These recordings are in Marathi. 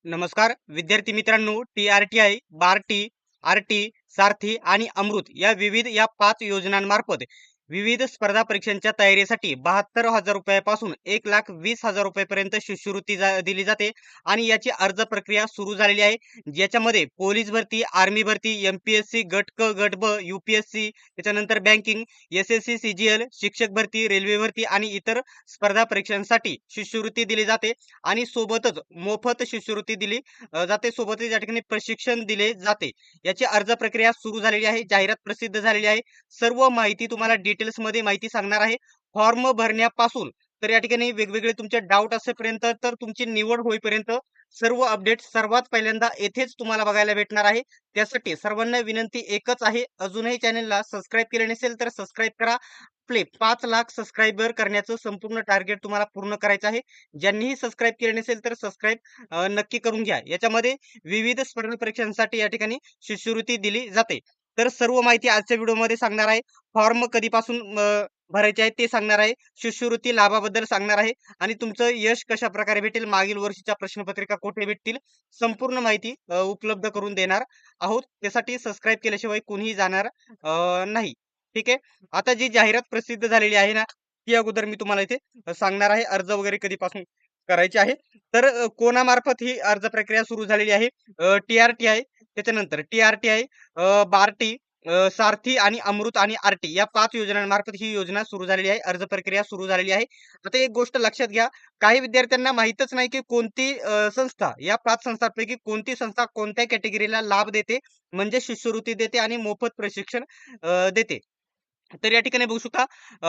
नमस्कार विद्यार्थी मित्रांनो, TRTI, बार्टी, आरटी, सारथी आणि अमृत या विविध 5 योजनांमार्फत विविध स्पर्धा परीक्षांच्या तयारीसाठी 72,000 रुपयापासून 1,20,000 रुपयापर्यंत शिष्यवृत्ती दिली जाते आणि याची अर्ज प्रक्रिया सुरू झालेली आहे. ज्याच्यामध्ये पोलीस भरती, आर्मी भरती, MPSC, गट क, गट ब, UPSC, त्याच्यानंतर बँकिंग, SSC, CGL, शिक्षक भरती, रेल्वे भरती आणि इतर स्पर्धा परीक्षांसाठी शिष्यवृत्ती दिली जाते आणि सोबतच मोफत शिष्यवृत्ती दिली जाते. सोबतच या ठिकाणी प्रशिक्षण दिले जाते. याची अर्ज प्रक्रिया सुरू झालेली आहे. जाहिरात प्रसिद्ध झालेली आहे. सर्व माहिती तुम्हाला डिटेल्स मध्ये माहिती सांगणार आहे. फॉर्म भरण्यापासून तर या ठिकाणी वेगवेगळे तुमचे डाऊट असेपर्यंत तर तुमची निवड होईपर्यंत सर्व अपडेट सर्वात पहिल्यांदा येथेच तुम्हाला बघायला भेटणार आहे. त्यासाठी सर्वांना विनंती एकच आहे, अजूनही चॅनलला सबस्क्राईब केले नसेल तर सबस्क्राईब करा. आपले 5 लाख सबस्क्रायबर करण्याचं संपूर्ण टार्गेट तुम्हाला पूर्ण करायचं आहे. ज्यांनीही सबस्क्राईब केले नसेल तर सबस्क्राईब नक्की करून घ्या. याच्यामध्ये विविध स्पर्धा परीक्षांसाठी या ठिकाणी शिष्यवृत्ती दिली जाते. तर सर्व माहिती आजच्या व्हिडिओमध्ये सांगणार आहे. फॉर्म कधीपासून भरायचे आहे ते सांगणार आहे. शिष्यवृत्ती लाभाबद्दल सांगणार आहे आणि तुमचं यश कशा प्रकारे भेटेल, मागील वर्षीच्या प्रश्नपत्रिका कुठे भेटतील, संपूर्ण माहिती उपलब्ध करून देणार आहोत. त्यासाठी सबस्क्राईब केल्याशिवाय कोणीही जाणार नाही. ठीक आहे. आता जी जाहिरात प्रसिद्ध झालेली आहे ना, ती अगोदर मी तुम्हाला इथे सांगणार आहे. अर्ज वगैरे कधीपासून करायचे आहे. तर कोणामार्फत ही अर्ज प्रक्रिया सुरू झालेली आहे? TRTI, त्याच्यानंतर TRTI, बार्टी, सारथी आणि अमृत आणि आरटी या 5 योजनांमार्फत ही योजना सुरू झालेली आहे. अर्ज प्रक्रिया सुरू झालेली आहे. आता एक गोष्ट लक्षात घ्या, काही विद्यार्थ्यांना माहीतच नाही की कोणती संस्था या 5 संस्थांपैकी कोणती संस्था कोणत्या कॅटेगरीला लाभ देते, म्हणजे शिष्यवृत्ती देते आणि मोफत प्रशिक्षण देते. तर या ठिकाणी बघू शकता,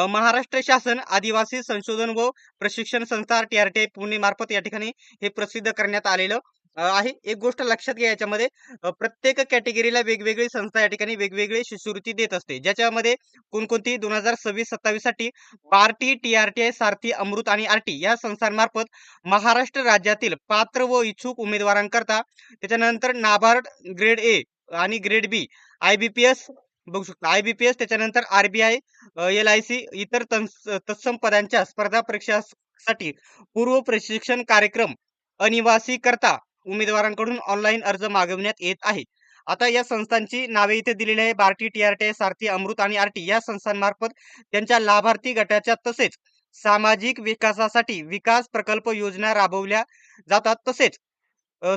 महाराष्ट्र शासन आदिवासी संशोधन व प्रशिक्षण संस्था TRTI पुणे मार्फत या ठिकाणी हे प्रसिद्ध करण्यात आलेलं आहे. एक गोष्ट लक्षात घ्या, याच्यामध्ये प्रत्येक कॅटेगरीला वेगवेगळी संस्था या ठिकाणी वेगवेगळी शिष्यवृत्ती देत असते. ज्याच्यामध्ये कोणकोणती 2026-27 साठी बार्टी, TRTI, सारथी, अमृत आणि आरटी या संस्थांमार्फत महाराष्ट्र राज्यातील पात्र व इच्छुक उमेदवारांकरता, त्याच्यानंतर नाबार्ड ग्रेड ए आणि ग्रेड बी, IBPS बघू शकता, IBPS, त्याच्यानंतर RBI, LIC इतर तत्सम पदांच्या स्पर्धा परीक्षासाठी पूर्व प्रशिक्षण कार्यक्रम अनिवासी करता उमेदवारांकडून ऑनलाईन अर्ज मागवण्यात येत आहे. आता या संस्थांची नावे इथे दिलेली आहे. बार्टी, TRTI, सारथी, अमृत आणि आरटी या संस्थांमार्फत त्यांच्या लाभार्थी गटाच्या तसेच सामाजिक विकासासाठी विकास प्रकल्प योजना राबवल्या जातात. तसेच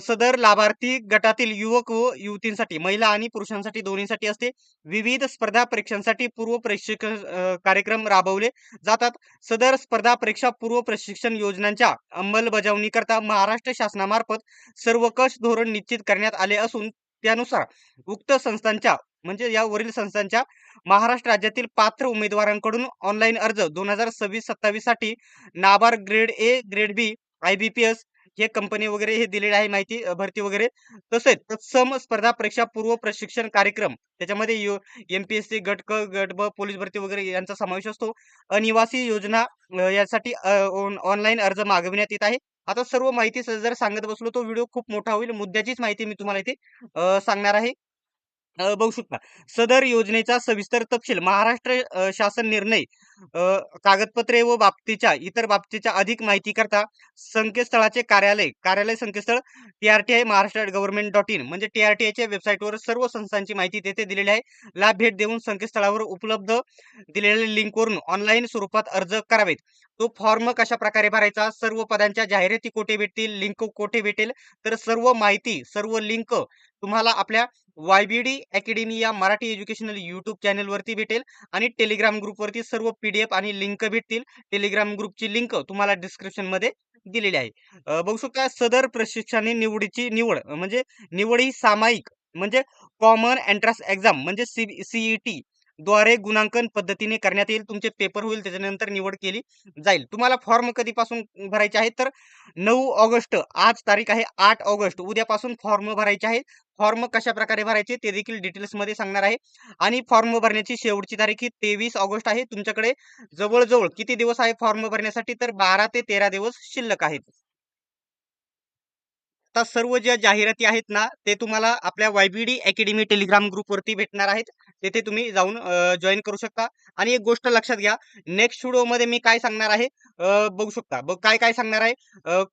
सदर लाभार्थी गटातील युवक व युवतींसाठी, महिला आणि पुरुषांसाठी दोन्हीसाठी असते. विविध स्पर्धा परीक्षांसाठी पूर्व प्रशिक्षण कार्यक्रम राबवले जातात. सदर स्पर्धा परीक्षा पूर्व प्रशिक्षण योजनांच्या अंमलबजावणीकरता महाराष्ट्र शासनामार्फत सर्वकष धोरण निश्चित करण्यात आले असून त्यानुसार उक्त संस्थांच्या, म्हणजे या वरील संस्थांच्या महाराष्ट्र राज्यातील पात्र उमेदवारांकडून ऑनलाईन अर्ज 2026-27 साठी NABARD grade A, grade B, IBPS हे कंपनी वगैरे हे दिलेले आहे माहिती, भरती वगैरे. तसेच तत्सम स्पर्धा परीक्षा पूर्व प्रशिक्षण कार्यक्रम, त्याच्यामध्ये MPSC, गट क, गट ब, पोलीस भरती वगैरे यांचा समावेश असतो. अनिवासी योजना यासाठी ऑनलाईन अर्ज मागविण्यात येत आहे. आता सर्व माहिती जर सांगत बसलो तो व्हिडिओ खूप मोठा होईल. मुद्द्याचीच माहिती मी तुम्हाला इथे सांगणार आहे. बघू शकता, सदर योजनेचा सविस्तर तपशील महाराष्ट्र शासन निर्णय, कागदपत्रे व इतर बाबतीच्या अधिक माहिती करता संकेतस्थळाचे कार्यालय संकेतस्थळ TRTI महाराष्ट्र गव्हर्नमेंट.in, म्हणजे TRTI च्या वेबसाईटवर सर्व संस्थांची माहिती तेथे दिलेली आहे. ला भेट देऊन संकेतस्थळावर उपलब्ध दिलेल्या लिंकवरून ऑनलाईन स्वरूपात अर्ज करावेत. तो फॉर्म कशा प्रकारे भरायचा, सर्व पदांच्या जाहिराती कोठे भेटतील, लिंक कोठे भेटेल, तर सर्व माहिती, सर्व लिंक तुम्हाला आपल्या YBD अकॅडमी या मराठी एज्युकेशनल YouTube चॅनल वरती भेटेल आणि टेलिग्राम ग्रुप वरती सर्व PDF आणि लिंक भेटतील. टेलिग्राम ग्रुपची लिंक तुम्हाला डिस्क्रिप्शन मध्ये दिलेली आहे. बघू शकता, सदर प्रशिक्षणाने निवडीची म्हणजे निवड ही सामायिक, म्हणजे कॉमन एंट्रन्स एक्झाम म्हणजे CET द्वारे गुणांकन पद्धतीने करण्यात येईल. तुमचे पेपर होईल, त्याच्यानंतर निवड केली जाईल. तुम्हाला फॉर्म कधीपासून भरायचे आहे, तर 9 ऑगस्ट, आज तारीख आहे 8 ऑगस्ट, उद्यापासून फॉर्म भरायचे आहे. फॉर्म कशा प्रकारे भरायचे ते देखील डिटेल्स मध्ये सांगणार आहे. आणि फॉर्म भरण्याची शेवटची तारीख ही 23 ऑगस्ट आहे. तुमच्याकडे जवळजवळ किती दिवस आहे फॉर्म भरण्यासाठी, तर 12 ते 13 दिवस शिल्लक आहेत. आता सर्व ज्या जाहिराती आहेत ना, ते तुम्हाला आपल्या YBD अकॅडमी टेलिग्राम ग्रुप वरती भेटणार आहेत. तेथे तुम्ही जाऊन जॉइन करू शकता. आणि एक गोष्ट लक्षात घ्या, नेक्स्ट व्हिडिओमध्ये मी काय सांगणार आहे बघू शकता. काय सांगणार आहे,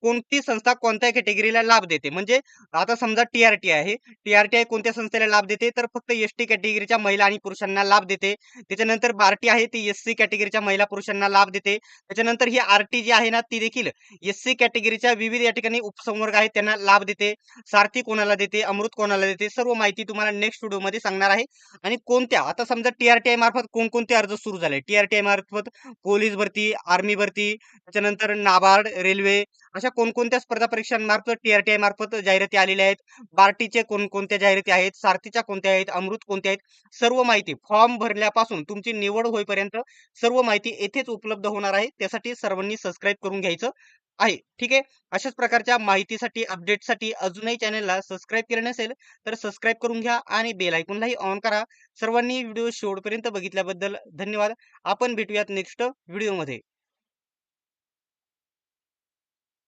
कोणती संस्था कोणत्या कॅटेगरीला लाभ देते. म्हणजे आता समजा टी-आर-टी आहे. टी-आर-टी कोणत्या संस्थेला लाभ देते, तर फक्त एस-टी कॅटेगरीच्या महिला आणि पुरुषांना लाभ देते. त्याच्यानंतर बार्टी आहे ती एस-सी कॅटेगरीच्या महिला पुरुषांना लाभ देते. त्याच्यानंतर ही आर-टी जी आहे ना, ती देखील एस-सी कॅटेगरीच्या विविध या ठिकाणी उपसंवर्ग आहेत त्यांना लाभ देते. सारथी कोणाला देते, अमृत कोणाला देते, सर्व माहिती तुम्हाला नेक्स्ट व्हिडिओमध्ये सांगणार आहे. आणि कोणत्या आता समजा टी-आर-टी मार्फत कोणकोणते अर्ज सुरू झाले. टी-आर-टी मार्फत पोलीस भरती, आर्मी भरती, त्याच्यानंतर नाबार्ड, रेल्वे अशा कोणकोणत्या स्पर्धा परीक्षांमार्फत टी-आर-टी मार्फत जाहिराती आलेल्या आहेत. बार्टीचे कोणकोणत्या जाहिराती आहेत, सारथीच्या कोणत्या आहेत, अमृत कोणत्या आहेत, सर्व माहिती फॉर्म भरल्यापासून तुमची निवड होईपर्यंत सर्व माहिती येथेच उपलब्ध होणार आहे. त्यासाठी सर्वांनी सबस्क्राईब करून घ्यायचं आहे. ठीक आहे. अशाच प्रकारच्या माहितीसाठी, अपडेटसाठी अजूनही चॅनलला सबस्क्राईब केले नसेल तर सबस्क्राईब करून घ्या आणि बेल आयकॉनलाही ऑन करा. सर्वांनी व्हिडिओ शेवटपर्यंत बघितल्याबद्दल धन्यवाद. आपण भेटूयात नेक्स्ट व्हिडिओमध्ये.